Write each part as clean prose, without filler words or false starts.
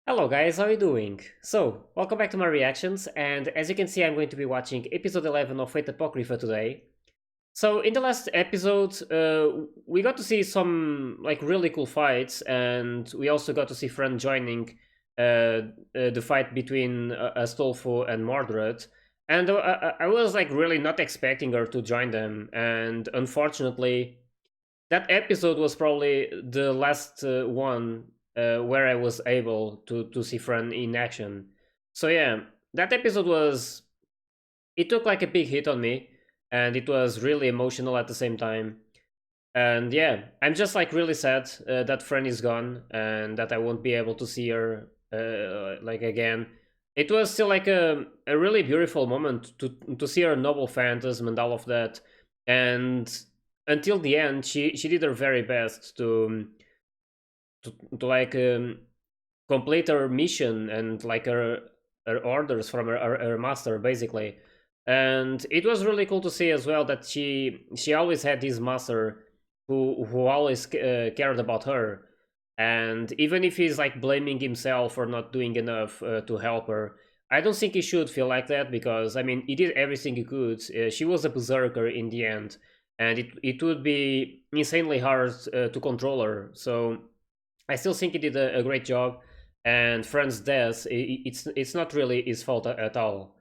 Hello guys, how are you doing? So, welcome back to my reactions, and as you can see I'm going to be watching episode 11 of Fate Apocrypha today. So, in the last episode, we got to see some really cool fights, and we also got to see Fran joining the fight between Astolfo and Mordred. And I was really not expecting her to join them, and unfortunately that episode was probably the last one where I was able to see Fran in action. So yeah, that episode was it took like a big hit on me, and it was really emotional at the same time. And yeah, I'm just really sad that Fran is gone and that I won't be able to see her again. It was still a really beautiful moment to see her Noble Phantasm and all of that, and until the end, she did her very best to complete her mission and her orders from her master basically. And it was really cool to see as well that she always had this master who always cared about her, and even if he's blaming himself for not doing enough to help her, I don't think he should feel like that, because I mean he did everything he could. She was a berserker in the end, and it would be insanely hard to control her. So I still think he did a great job, and Fran's death, it's not really his fault at all.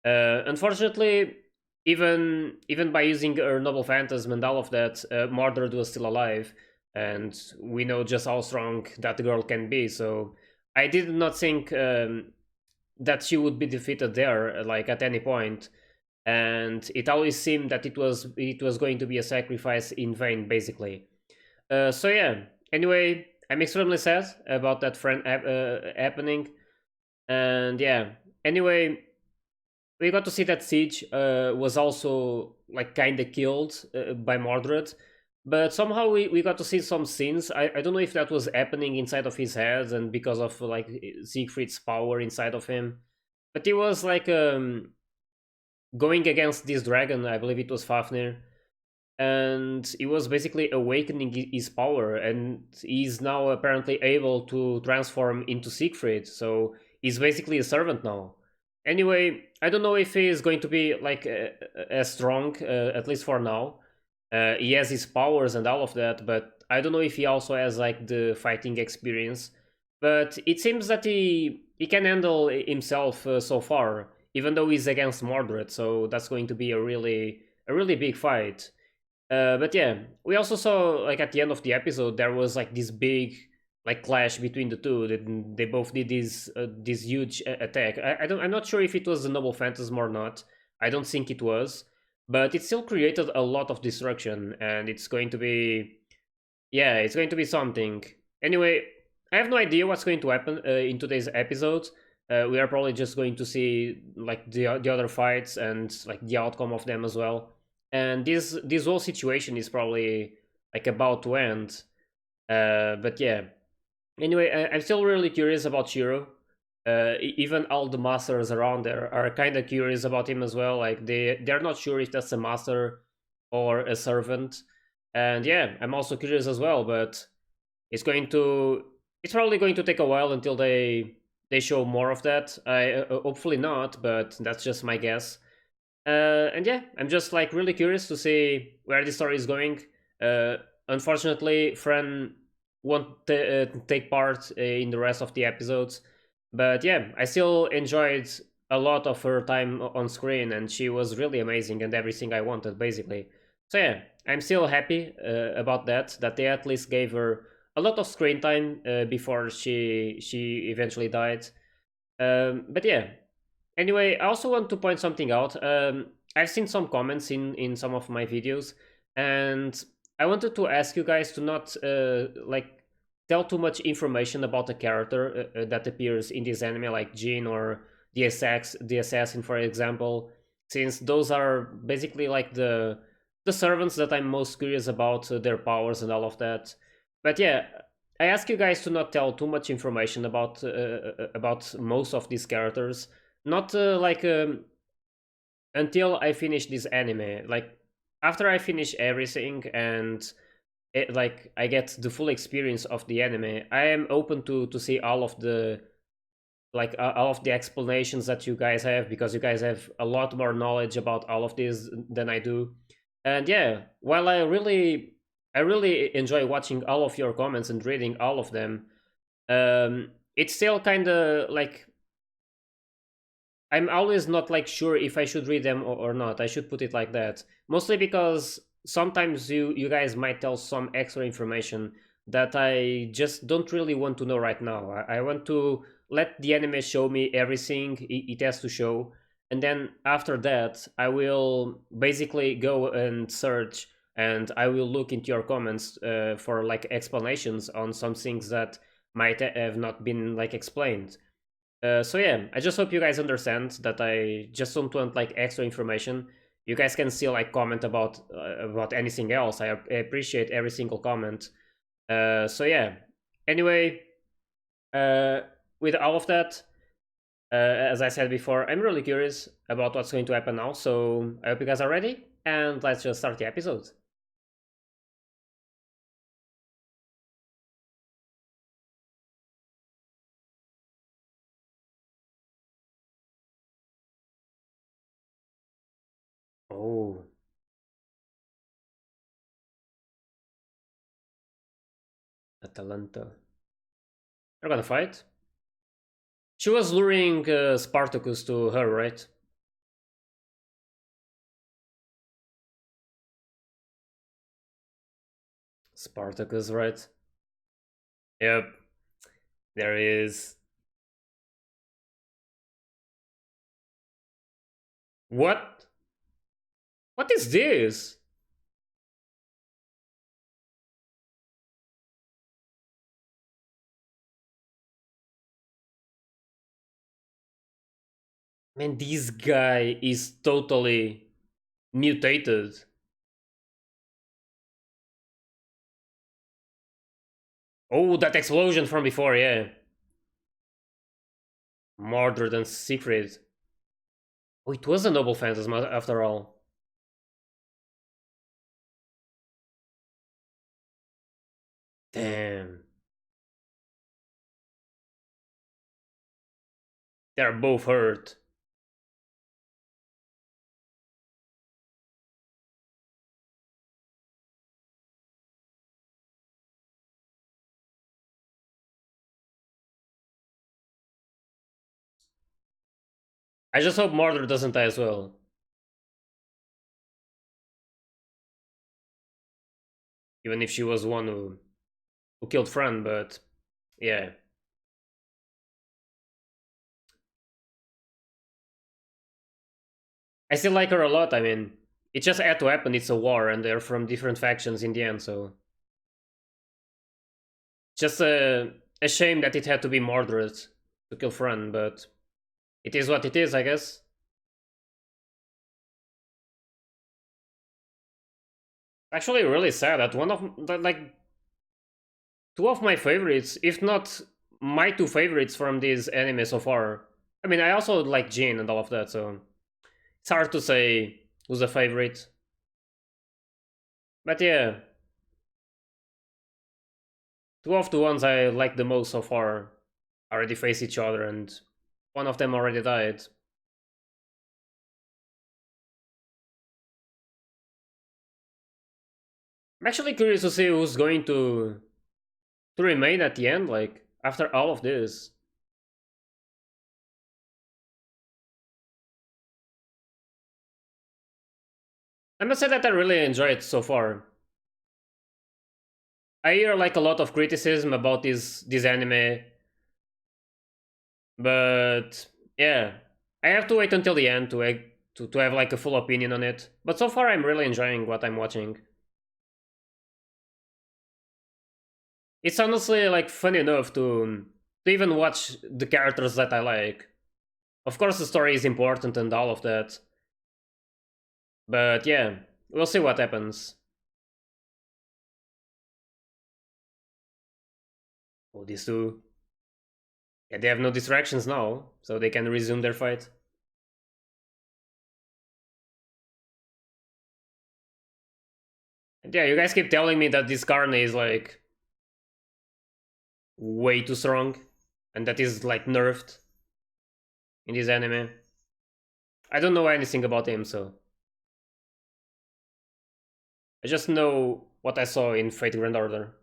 Unfortunately, even by using her Noble Phantasm and all of that, Mordred was still alive, and we know just how strong that girl can be. So I did not think that she would be defeated there, at any point, and it always seemed that it was going to be a sacrifice in vain, basically. So yeah. Anyway, I'm extremely sad about that friend happening, and yeah. Anyway, we got to see that Siege was also kind of killed by Mordred, but somehow we got to see some scenes. I don't know if that was happening inside of his head and because of Siegfried's power inside of him, but he was going against this dragon. I believe it was Fafnir, and he was basically awakening his power, and he's now apparently able to transform into Siegfried, so he's basically a servant now. Anyway, I don't know if he is going to be as strong, at least for now. He has his powers and all of that, but I don't know if he also has the fighting experience. But it seems that he can handle himself so far, even though he's against Mordred, so that's going to be a really big fight. But yeah, we also saw at the end of the episode there was this big clash between the two. They both did this huge attack. I'm not sure if it was the Noble Phantasm or not. I don't think it was, but it still created a lot of destruction, and it's going to be, yeah, it's going to be something. Anyway, I have no idea what's going to happen in today's episode. We are probably just going to see the other fights and the outcome of them as well. And this whole situation is probably about to end. But yeah. Anyway, I'm still really curious about Shiro. Even all the masters around there are kind of curious about him as well. They're not sure if that's a master or a servant. And yeah, I'm also curious as well. But it's probably going to take a while until they show more of that. I hopefully not, but that's just my guess. And yeah, I'm just really curious to see where the story is going. Uh, Unfortunately, Fran won't take part in the rest of the episodes, but yeah, I still enjoyed a lot of her time on screen, and she was really amazing and everything I wanted, basically. So yeah, I'm still happy about that. That they at least gave her a lot of screen time before she eventually died. But yeah, anyway, I also want to point something out. I've seen some comments in some of my videos, and I wanted to ask you guys to not tell too much information about the character that appears in this anime, like Jeanne or the assassin, for example, since those are basically the servants that I'm most curious about, their powers and all of that. But yeah, I ask you guys to not tell too much information about most of these characters, not until I finish this anime. After I finish everything and I get the full experience of the anime, I am open to see all of like all of the explanations that you guys have, because you guys have a lot more knowledge about all of this than I do. And yeah, while I really enjoy watching all of your comments and reading all of them, it's still kind of like I'm always not like sure if I should read them or not. I should put it like that. Mostly because sometimes you guys might tell some extra information that I just don't really want to know right now. I want to let the anime show me everything it has to show, and then after that I will basically go and search, and I will look into your comments for like explanations on some things that might have not been like explained. So yeah, I just hope you guys understand that I just don't want like extra information. You guys can still like comment about anything else. I appreciate every single comment. So yeah. Anyway, uh, with all of that, as I said before, I'm really curious about what's going to happen now. So I hope you guys are ready, and let's just start the episode. Oh, Atalanta. They're gonna fight. She was luring Spartacus to her, right? Spartacus, right? Yep, there is. What? What is this? Man, this guy is totally mutated. Oh, that explosion from before, yeah. Murder than Siegfried. Oh, it was a Noble Phantasm after all. Damn. They're both hurt. I just hope Murder doesn't die as well. Even if she was one who killed Fran, but yeah. I still like her a lot, I mean, it just had to happen, it's a war, and they're from different factions in the end, so. Just a shame that it had to be Mordred to kill Fran, but it is what it is, I guess. Actually, really sad that one of like two of my favorites, if not my two favorites from this anime so far. I mean, I also like Jeanne and all of that, so it's hard to say who's a favorite. But yeah, two of the ones I like the most so far already face each other, and one of them already died. I'm actually curious to see who's going to remain at the end, like after all of this. I must say that I really enjoy it so far. I hear like a lot of criticism about this anime, but yeah, I have to wait until the end to have like a full opinion on it. But so far, I'm really enjoying what I'm watching. It's honestly like fun enough to even watch the characters that I like. Of course, the story is important and all of that, but yeah, we'll see what happens. Oh, these two. Yeah, they have no distractions now, so they can resume their fight. And yeah, you guys keep telling me that this Karna is like way too strong, and that is like nerfed. in this anime. I don't know anything about him, so I just know what I saw in Fate Grand Order.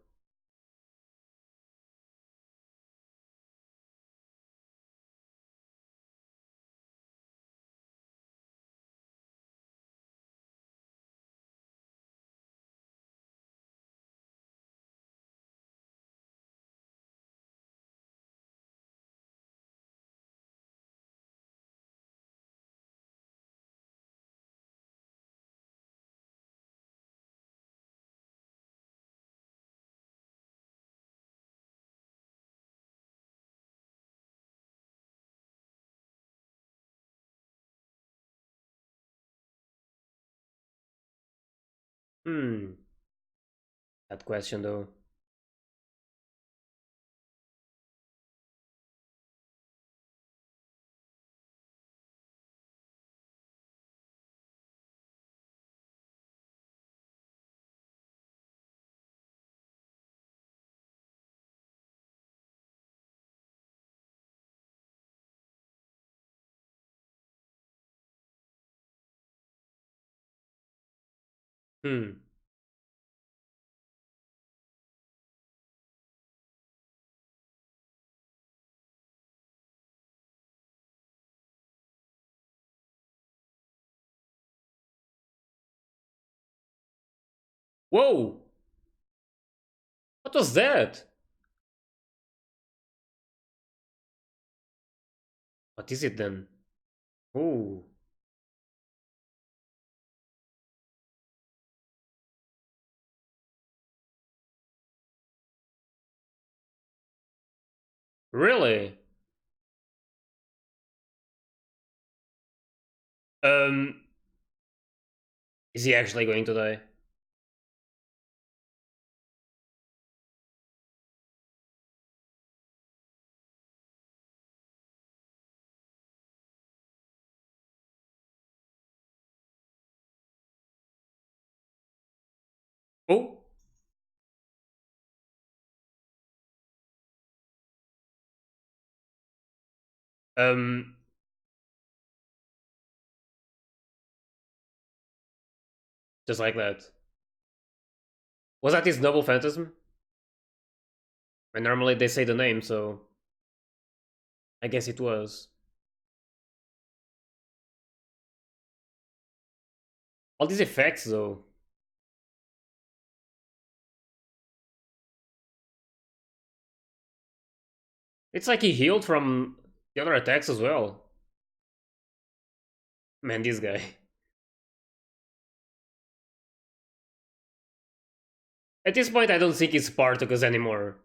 Hmm, that question though. Hmm. Whoa! What was that? What is it then? Oh, really? Um, is he actually going to die? Oh, um, just like that. Was that his Noble Phantasm? And normally they say the name, so I guess it was. All these effects, though. It's like he healed from the other attacks as well. Man, this guy. At this point, I don't think it's Spartacus anymore.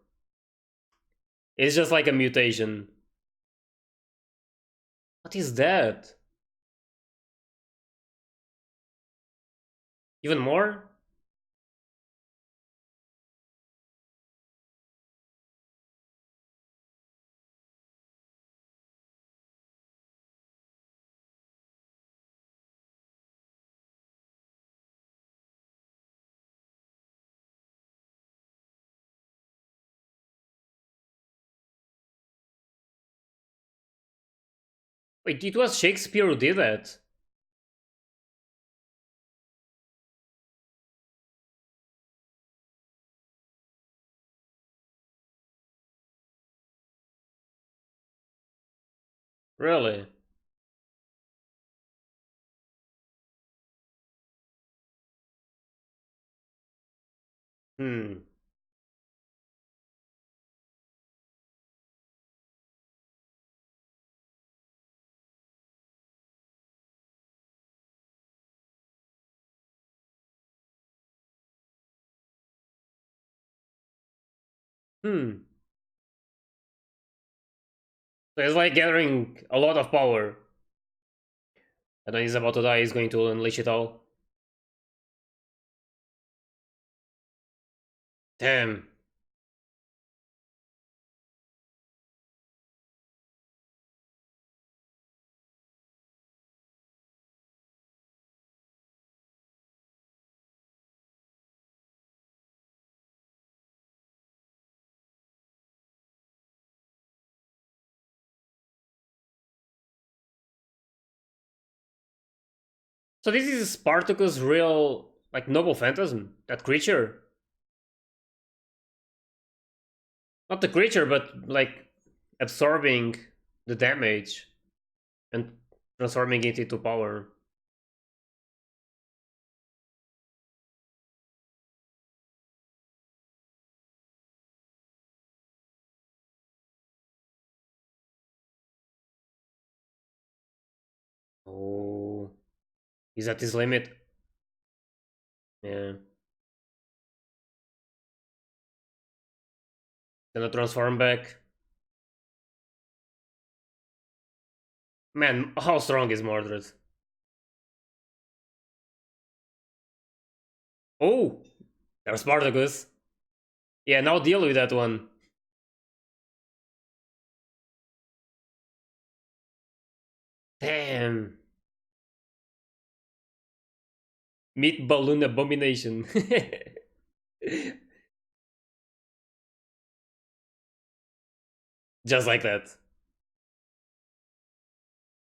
It's just like a mutation. What is that? Even more? Wait, it was Shakespeare who did that? Really? Hmm. Hmm. So it's like gathering a lot of power. And when he's about to die, he's going to unleash it all. Damn. So this is Spartacus' real, like, Noble Phantasm, that creature. Not the creature, but, like, absorbing the damage and transforming it into power. Oh, he's at his limit. Yeah. Gonna transform back. Man, how strong is Mordred? Oh, there's Spartacus. Yeah, now deal with that one. Damn. Meat balloon abomination. Just like that.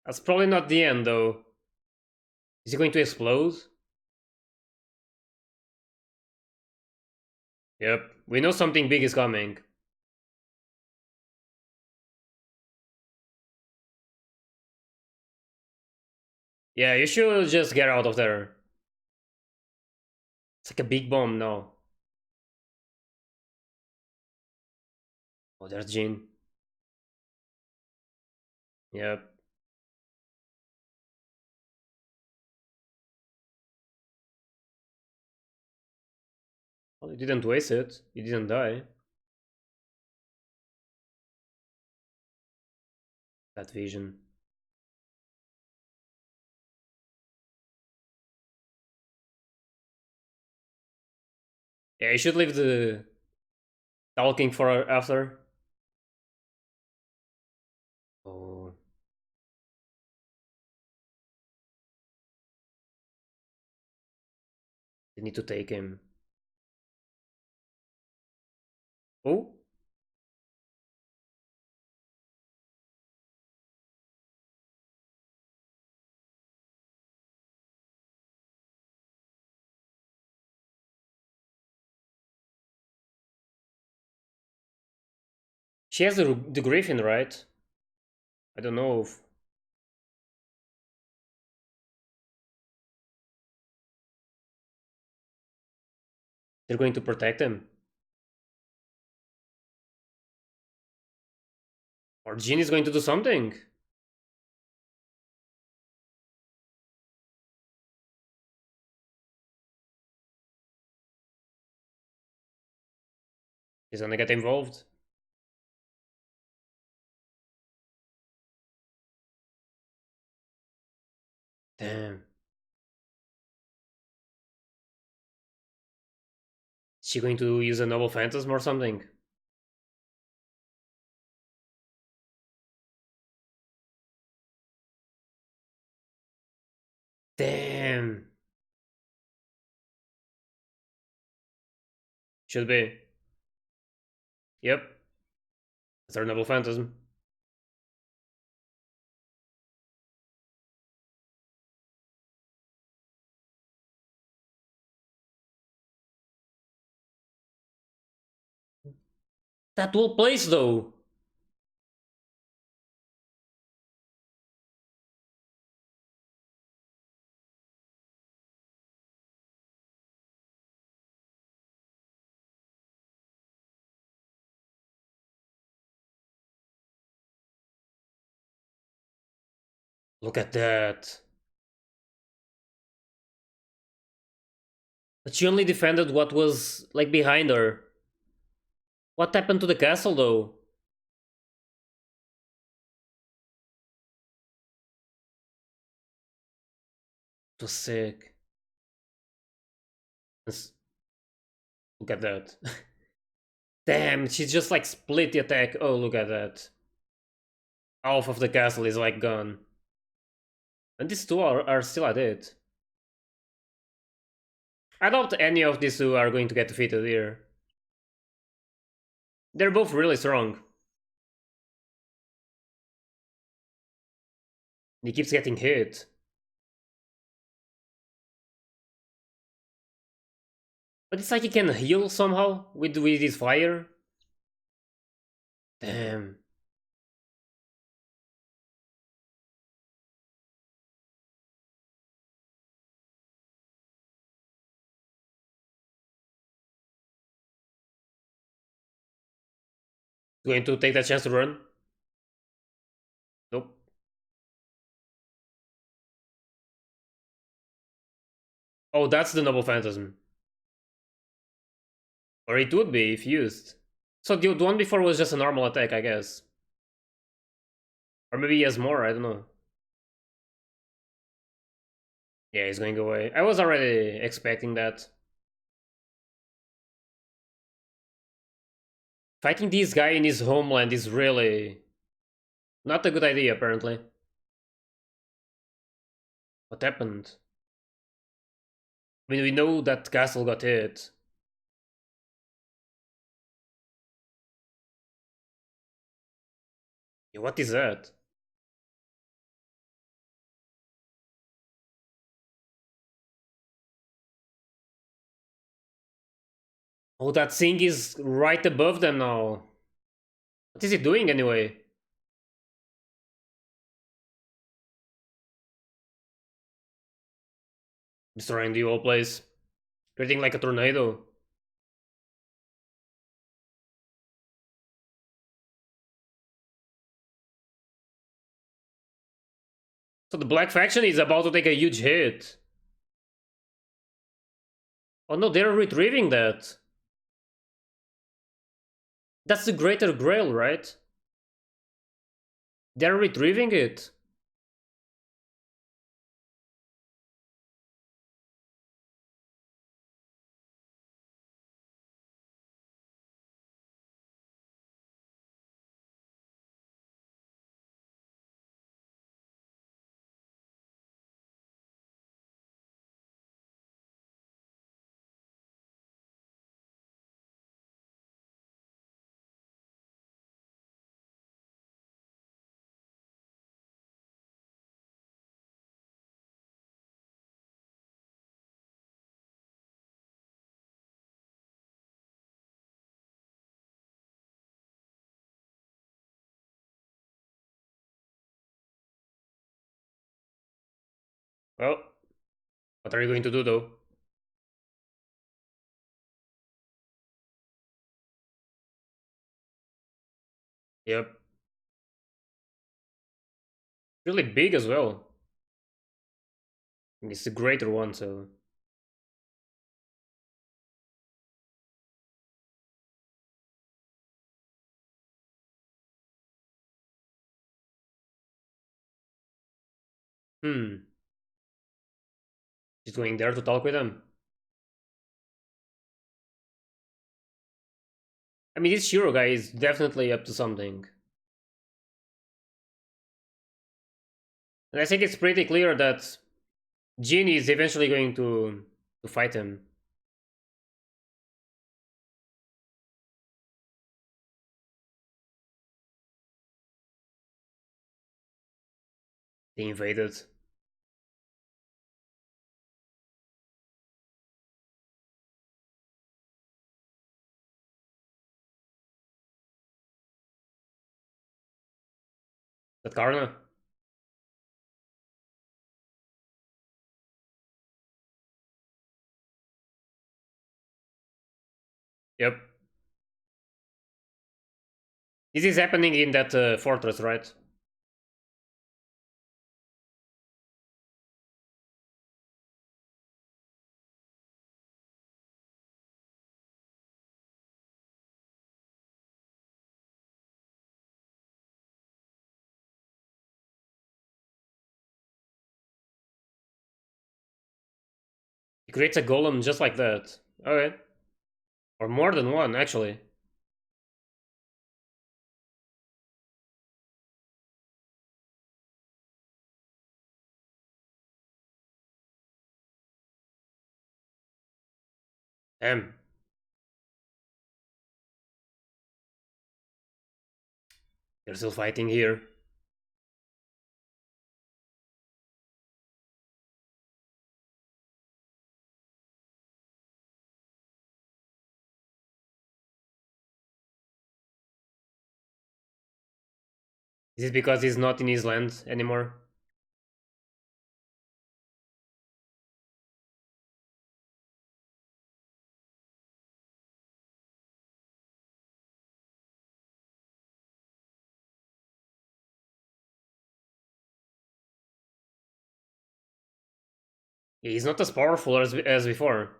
That's probably not the end, though. Is he going to explode? Yep. We know something big is coming. Yeah, you should just get out of there. It's like a big bomb now. Oh, there's Jeanne. Yep. Well, you didn't waste it. You didn't die. That vision. Yeah, you should leave the talking for after. Oh, they need to take him. Oh, she has the griffin, right? I don't know if they're going to protect him. Or Jeanne is going to do something. He's gonna get involved. Damn. Is she going to use a Noble Phantasm or something? Damn. Should be. Yep. That's our Noble Phantasm. That will place though. Look at that. But she only defended what was like behind her. What happened to the castle though? It was sick. Look at that. Damn, she just like split the attack. Oh, look at that. Half of the castle is like gone. And these two are still at it. I doubt any of these two are going to get defeated here. They're both really strong. He keeps getting hit. But it's like he can heal somehow with his fire. Damn. Going to take that chance to run? Nope. Oh, that's the Noble Phantasm. Or it would be if used. So the one before was just a normal attack, I guess. Or maybe he has more, I don't know. Yeah, he's going away. I was already expecting that. Fighting this guy in his homeland is really not a good idea, apparently. What happened? I mean, we know that castle got hit. Yeah, what is that? Oh, that thing is right above them now. What is it doing anyway? Destroying the whole place. Creating like a tornado. So the Black Faction is about to take a huge hit. Oh no, they're retrieving that. That's the Greater Grail, right? They're retrieving it. Well, what are you going to do though? Yep. Really big as well. It's the greater one, so. Hmm. She's going there to talk with them. I mean, this Shiro guy is definitely up to something. And I think it's pretty clear that Jeanne is eventually going to fight him. They invaded. That Karna? Yep. This is happening in that fortress, right? He creates a golem just like that. Okay. Or more than one, actually. Damn. They're still fighting here. Is it because he's not in his land anymore? He's not as powerful as before.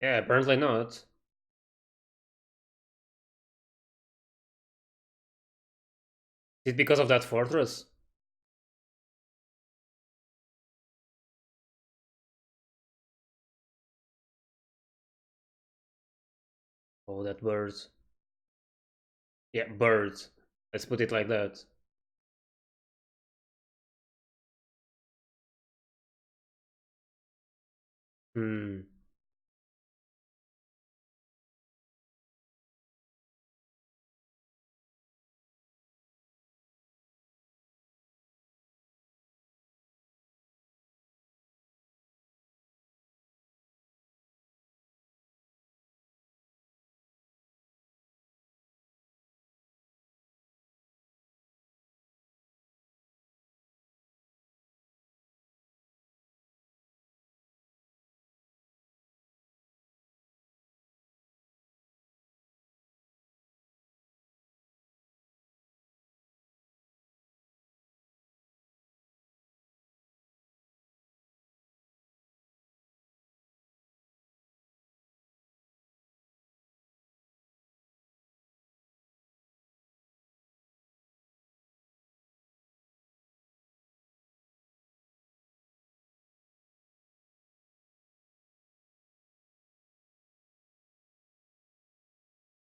Yeah, apparently not. Is it because of that fortress? Oh, that bird. Yeah, bird. Let's put it like that. Hmm.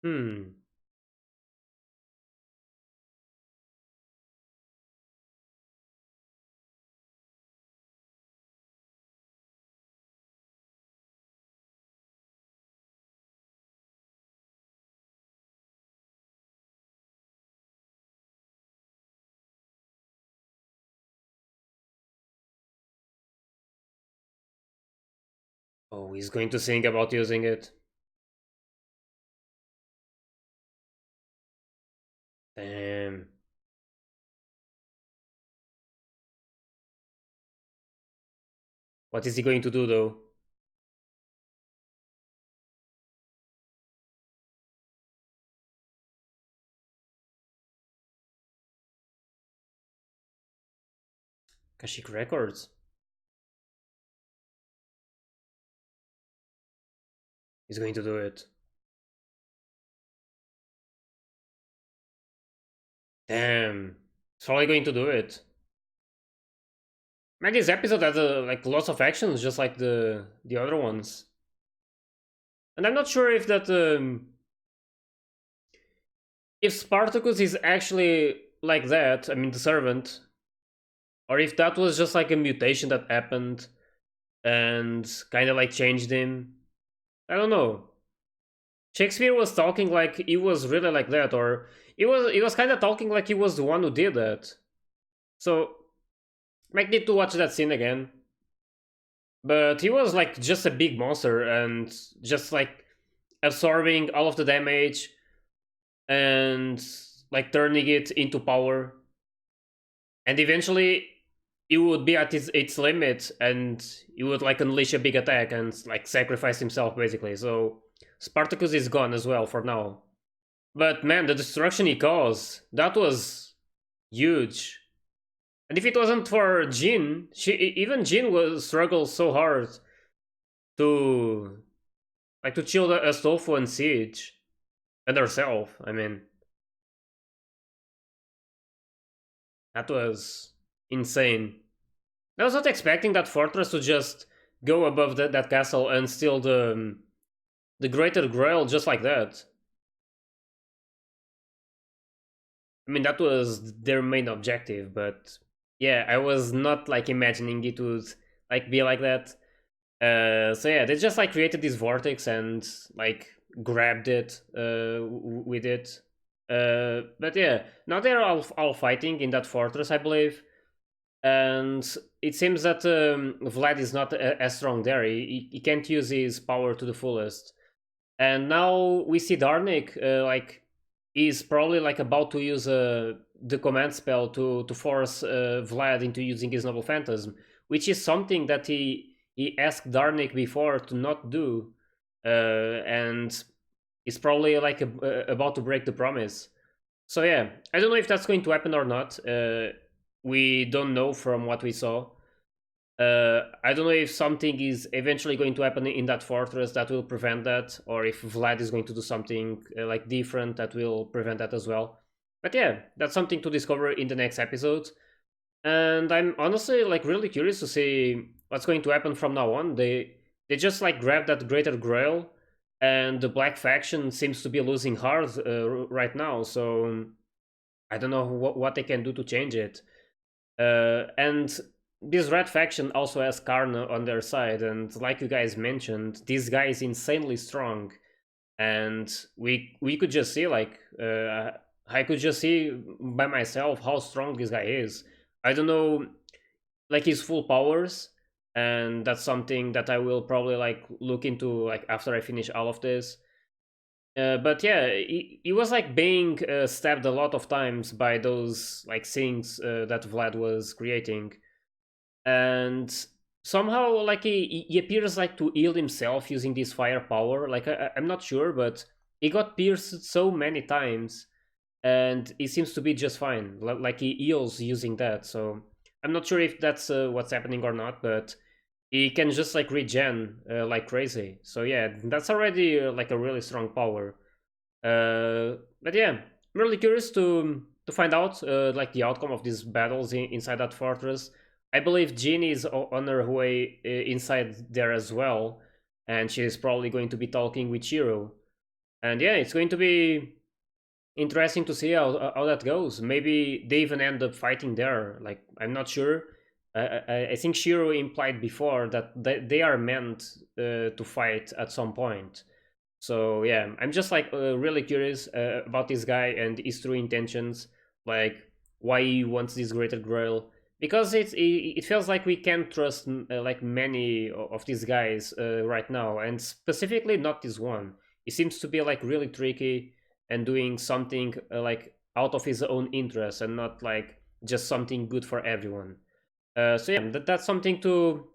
Hmm. Oh, he's going to think about using it. Damn. What is he going to do though? Kashik Records. He's going to do it. Damn. He's probably going to do it. Man, this episode has like lots of actions, just like the other ones. And I'm not sure if that if Spartacus is actually like that. I mean, the servant, or if that was just like a mutation that happened and kind of like changed him. I don't know. Shakespeare was talking like he was really like that, or he was kind of talking like he was the one who did that. So might need to watch that scene again. But he was like just a big monster and just like absorbing all of the damage and like turning it into power. And eventually he would be at its limit and he would like unleash a big attack and like sacrifice himself basically. So Spartacus is gone as well for now. But man, the destruction he caused, that was huge. And if it wasn't for Jeanne, even Jeanne was struggled so hard to like to chill the Astolfo and Siege and herself. I mean, that was insane. I was not expecting that fortress to just go above that castle and steal the greater Grail just like that. I mean, that was their main objective, but yeah, I was not like imagining it would like be like that. So yeah, they just like created this vortex and like grabbed it with it. But yeah, now they're all fighting in that fortress, I believe. and it seems that Vlad is not as strong there. He can't use his power to the fullest. And now we see Darnic, like he's probably like about to use the command spell to force Vlad into using his Noble Phantasm, which is something that he asked Darnic before to not do, and is probably like about to break the promise. So yeah, I don't know if that's going to happen or not. We don't know from what we saw. I don't know if something is eventually going to happen in that fortress that will prevent that, or if Vlad is going to do something like different that will prevent that as well. But yeah, that's something to discover in the next episode. And I'm honestly like really curious to see what's going to happen from now on. They just like grabbed that greater grail, and the black faction seems to be losing hard right now. So I don't know what they can do to change it. And this red faction also has Karna on their side, and like you guys mentioned, this guy is insanely strong, and we could just see like I could just see by myself how strong this guy is. I don't know like his full powers, and that's something that I will probably like look into like after I finish all of this. But yeah, he was like being stabbed a lot of times by those like things that Vlad was creating, and somehow like he appears like to heal himself using this firepower. Like I'm not sure, but he got pierced so many times, and he seems to be just fine. Like he heals using that. So I'm not sure if that's what's happening or not, but he can just like regen like crazy. So yeah, that's already like a really strong power. But yeah, I'm really curious to find out like the outcome of these battles inside that fortress. I believe Jeanne is on her way inside there as well, and she's probably going to be talking with Shiro. And yeah, it's going to be interesting to see how that goes. Maybe they even end up fighting there. Like I'm not sure. I think Shiro implied before that they are meant to fight at some point. So yeah, I'm just like really curious about this guy and his true intentions, like why he wants this greater grail. Because it feels like we can't trust like many of these guys right now, and specifically not this one. He seems to be like really tricky and doing something like out of his own interest and not like just something good for everyone. So yeah, that's something to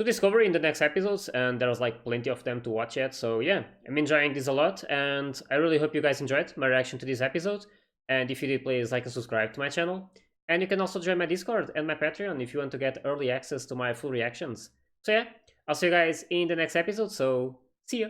discover in the next episodes, and there's like plenty of them to watch yet. So yeah, I'm enjoying this a lot, and I really hope you guys enjoyed my reaction to this episode. And if you did, please like and subscribe to my channel. And you can also join my Discord and my Patreon if you want to get early access to my full reactions. So yeah, I'll see you guys in the next episode, so see ya!